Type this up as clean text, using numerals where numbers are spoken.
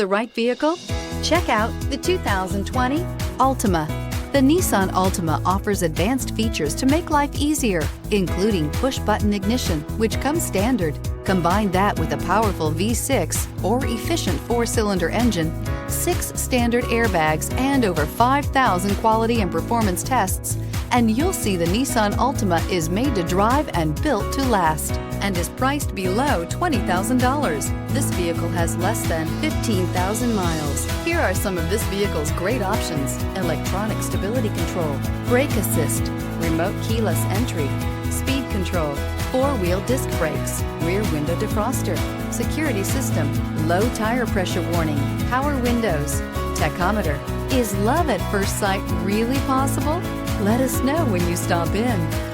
The right vehicle? Check out the 2020 Altima. The Nissan Altima offers advanced features to make life easier, including push-button ignition, which comes standard. Combine that with a powerful V6 or efficient 4-cylinder engine, 6 standard airbags, and over 5,000 quality and performance tests, and you'll see the Nissan Altima is made to drive and built to last, and is priced below $20,000. This vehicle has less than 15,000 miles. Here are some of this vehicle's great options: electronic stability control, brake assist, remote keyless entry, speed control, 4-wheel disc brakes, rear window defroster, security system, low tire pressure warning, power windows, tachometer. Is love at first sight really possible? Let us know when you stop in.